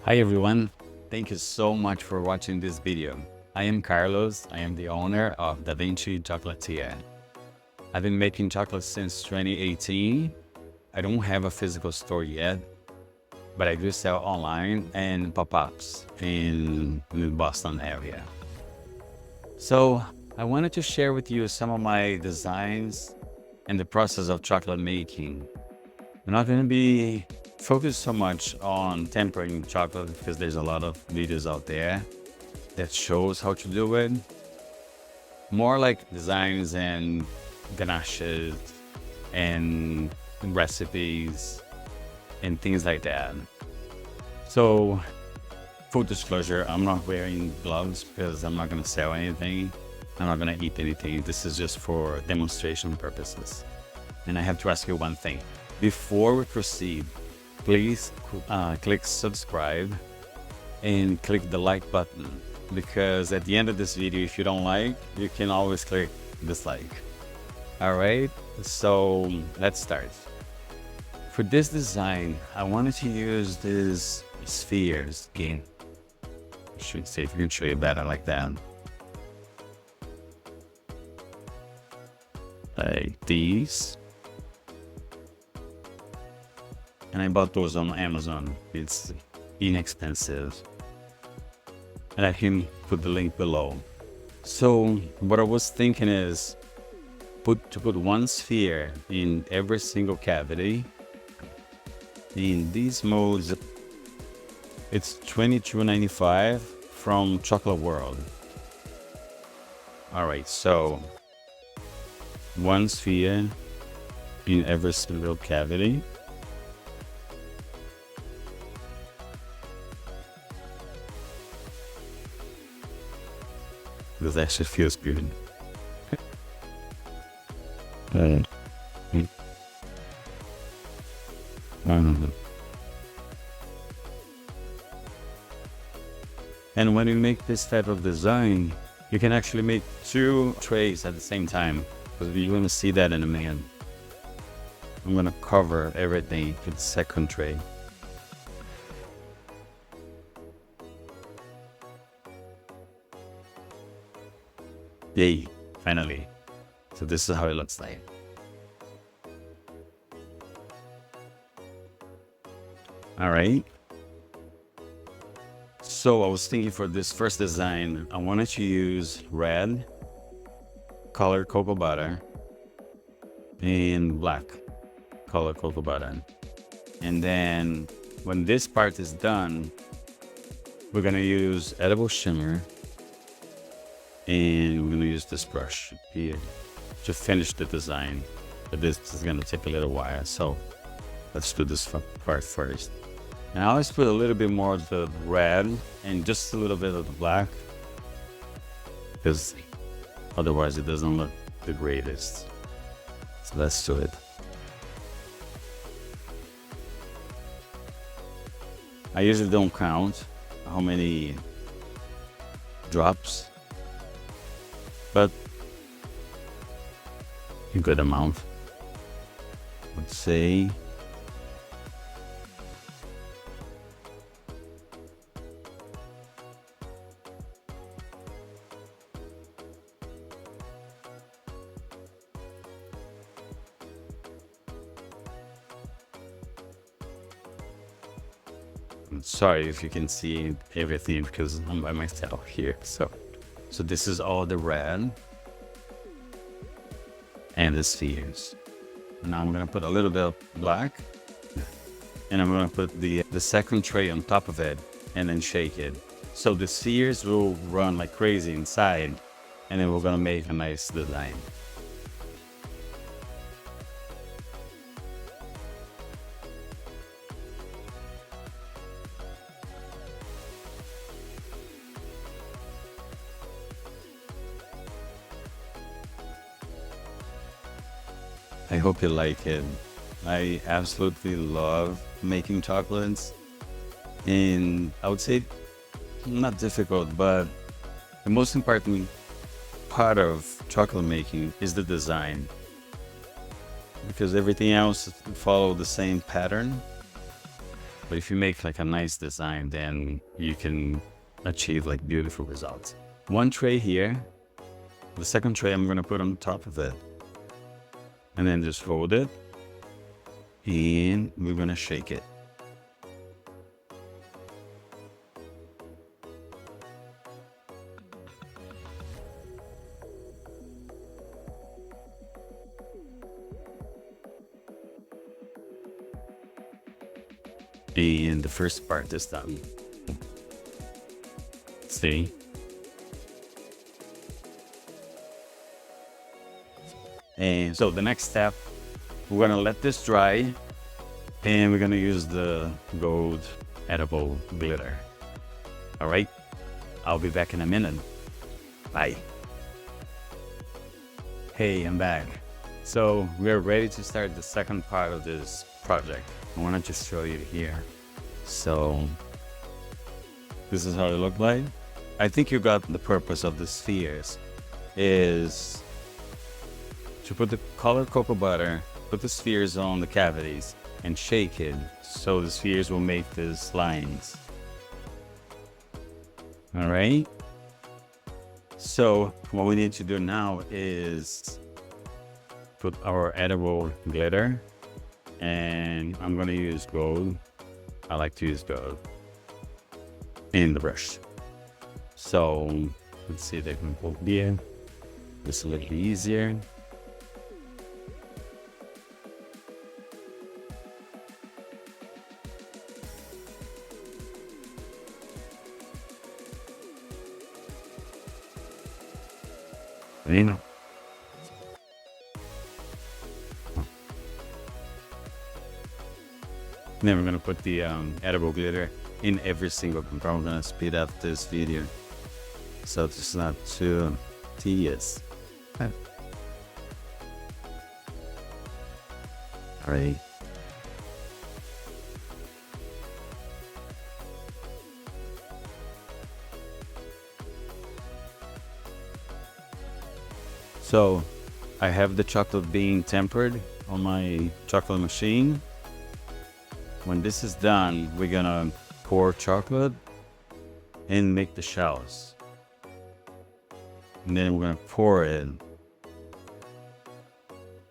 Hi everyone, thank you so much for watching this video. I am Carlos, I am the owner of DaVinci Chocolatier. I've been making chocolates since 2018. I don't have a physical store yet, but I do sell online and pop-ups in the Boston area. So I wanted to share with you some of my designs and the process of chocolate making. I'm not going to be focused so much on tempering chocolate because there's a lot of videos out there that shows how to do it. More like designs and ganaches and recipes and things like that. So full disclosure, I'm not wearing gloves because I'm not going to sell anything. I'm not going to eat anything. This is just for demonstration purposes. And I have to ask you one thing. Before we proceed, please click subscribe and click the like button, because at the end of this video, if you don't like, you can always click dislike. All right, so let's start. For this design, I wanted to use these spheres again. I should see if we can show you better like that. Like these. And I bought those on Amazon. It's inexpensive. And I can put the link below. So what I was thinking is to put one sphere in every single cavity. In these modes, it's $22.95 from Chocolate World. All right, so one sphere in every single cavity. This actually feels good. And when you make this type of design, you can actually make two trays at the same time, because you're going to see that in a minute. I'm going to cover everything with the second tray. Yay, finally. So this is how it looks like. All right. So I was thinking for this first design, I wanted to use red colored cocoa butter and black colored cocoa butter. And then when this part is done, we're gonna use edible shimmer. And we're going to use this brush here to finish the design. But this is going to take a little while, so let's do this part first. And I always put a little bit more of the red and just a little bit of the black, because otherwise it doesn't look the greatest. So let's do it. I usually don't count how many drops, but a good amount. Let's say I'm sorry if you can see everything because I'm by myself here. So this is all the red and the spheres. Now I'm gonna put a little bit of black, and I'm gonna put the second tray on top of it and then shake it. So the spheres will run like crazy inside, and then we're gonna make a nice design. I hope you like it. I absolutely love making chocolates, and I would say not difficult, but the most important part of chocolate making is the design. because everything else follow the same pattern. But if you make like a nice design, then you can achieve like beautiful results. One tray here, the second tray I'm gonna put on top of it. And then just hold it, and we're gonna shake it. And the first part is done. See? And so the next step, we're gonna let this dry, and we're gonna use the gold edible glitter. All right, I'll be back in a minute. Bye. Hey, I'm back. So we're ready to start the second part of this project. I wanna just show you here. So this is how it looked like. I think you got the purpose of the spheres is to put the colored cocoa butter, put the spheres on the cavities, and shake it so the spheres will make these lines. All right. So what we need to do now is put our edible glitter, and I'm gonna use gold. I like to use gold in the brush. So let's see if they can pull here. This a little easier. You know. Then we're gonna put the edible glitter in every single component. I'm gonna speed up this video so it's not too tedious. All right. So I have the chocolate being tempered on my chocolate machine. When this is done, we're gonna pour chocolate and make the shells. And then we're gonna pour it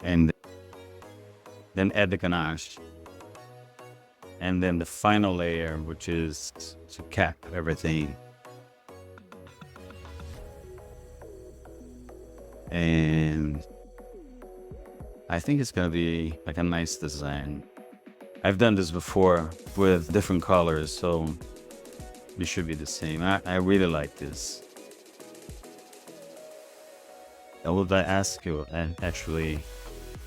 and then add the ganache. And then the final layer, which is to cap everything. And I think it's gonna be like a nice design. I've done this before with different colors, so it should be the same. I really like this. I would ask you, actually,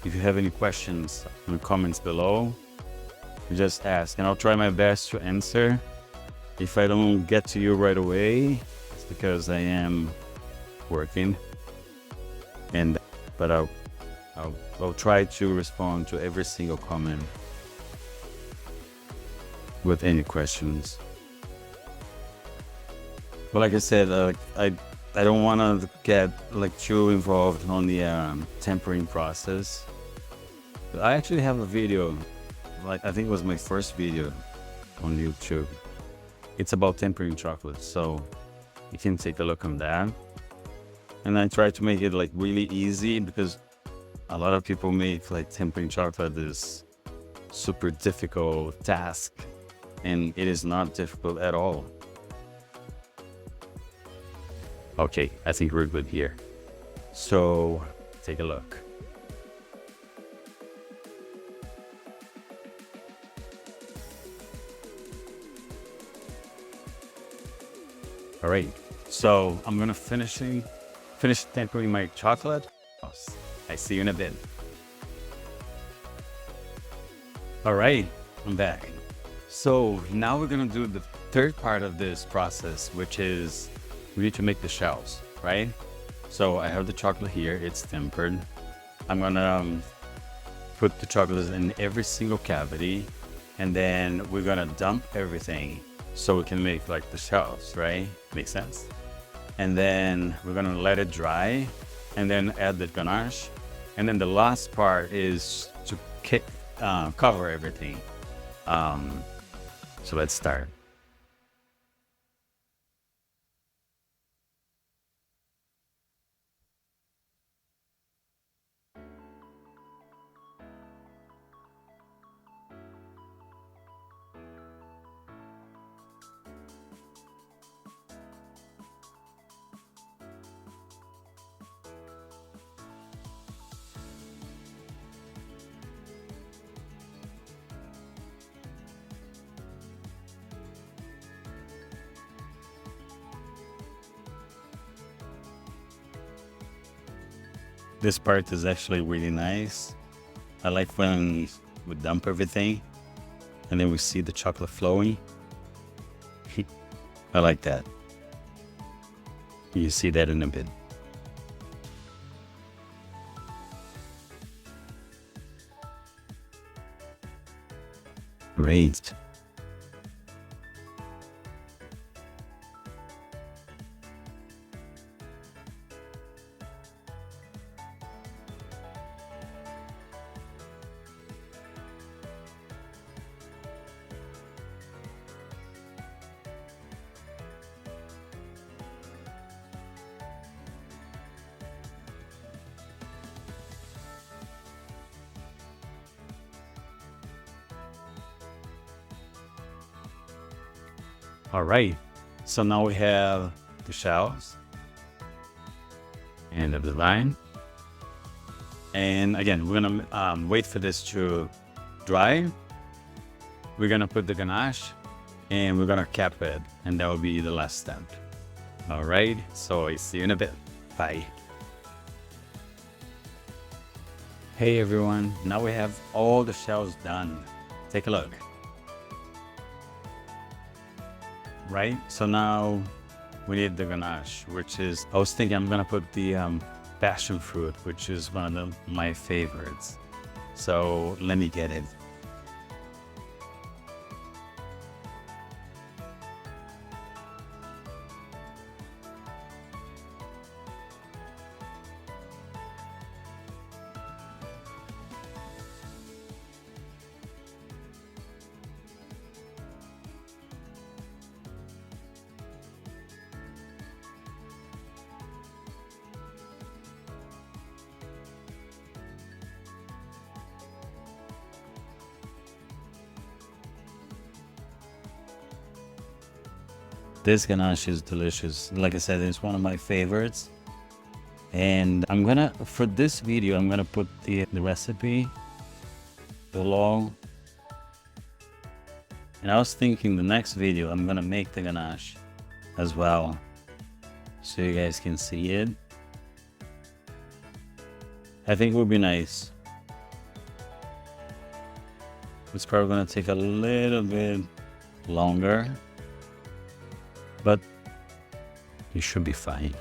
if you have any questions in the comments below, just ask, and I'll try my best to answer. If I don't get to you right away, it's because I am working. But I'll try to respond to every single comment with any questions. But like I said, I don't want to get like too involved on the tempering process. But I actually have a video, like I think it was my first video on YouTube. It's about tempering chocolate, so you can take a look on that. And I try to make it like really easy, because a lot of people make like tempering chocolate this super difficult task, and it is not difficult at all. Okay, I think we're good here. So take a look. All right, so I'm gonna finish tempering my chocolate. I see you in a bit. All right, I'm back. So now we're gonna do the third part of this process, which is we need to make the shells, right? So I have the chocolate here, it's tempered. I'm gonna put the chocolate in every single cavity, and then we're gonna dump everything so we can make like the shells, right? Makes sense? And then we're gonna let it dry, and then add the ganache. And then the last part is to cover everything. So let's start. This part is actually really nice. I like when we dump everything and then we see the chocolate flowing. I like that. You see that in a bit. Great. All right. So now we have the shells and the design. And again, we're gonna wait for this to dry. We're gonna put the ganache and we're gonna cap it, and that will be the last step. All right. So I see you in a bit. Bye. Hey everyone. Now we have all the shells done. Take a look. Right? So now we need the ganache, which is, I was thinking I'm gonna put the passion fruit, which is one of my favorites. So let me get it. This ganache is delicious. Like I said, it's one of my favorites. And I'm gonna, for this video, I'm gonna put the recipe below. And I was thinking the next video, I'm gonna make the ganache as well, so you guys can see it. I think it would be nice. It's probably gonna take a little bit longer, but you should be fine.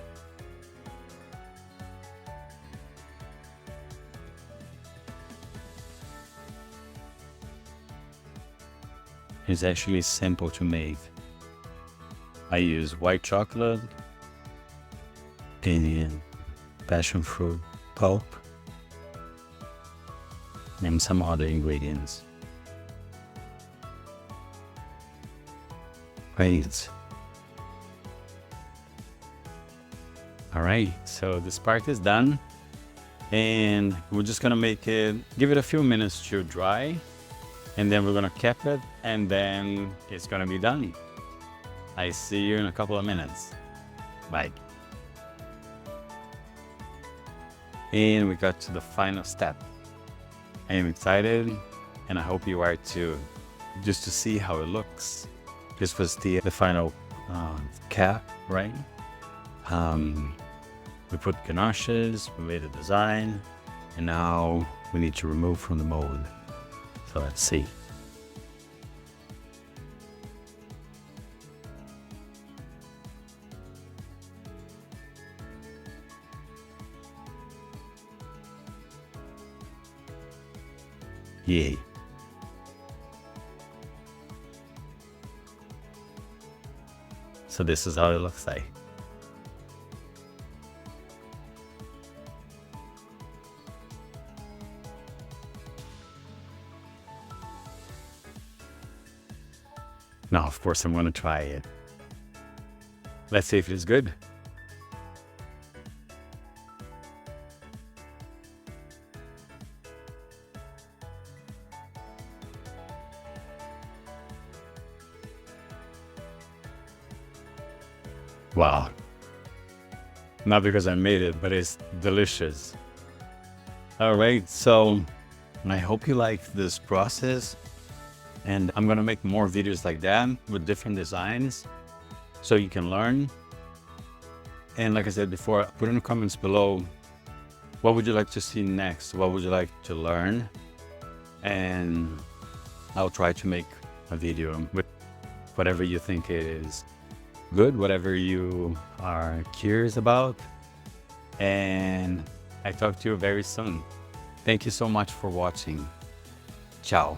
It's actually simple to make. I use white chocolate and passion fruit pulp and some other ingredients. Great. All right, so this part is done, and we're just gonna make it, give it a few minutes to dry, and then we're gonna cap it, and then it's gonna be done. I see you in a couple of minutes. Bye. And we got to the final step. I am excited, and I hope you are too, just to see how it looks. This was the final cap, right? We put ganaches, we made a design, and now we need to remove from the mold. So let's see. Yay. So this is how it looks like. of course I'm gonna try it. Let's see if it's good. Wow. Not because I made it, but it's delicious. All right, so I hope you like this process, and I'm gonna make more videos like that with different designs so you can learn. And like I said before, put in the comments below, what would you like to see next? What would you like to learn? And I'll try to make a video with whatever you think it is good, whatever you are curious about. And I talk to you very soon. Thank you so much for watching. Ciao.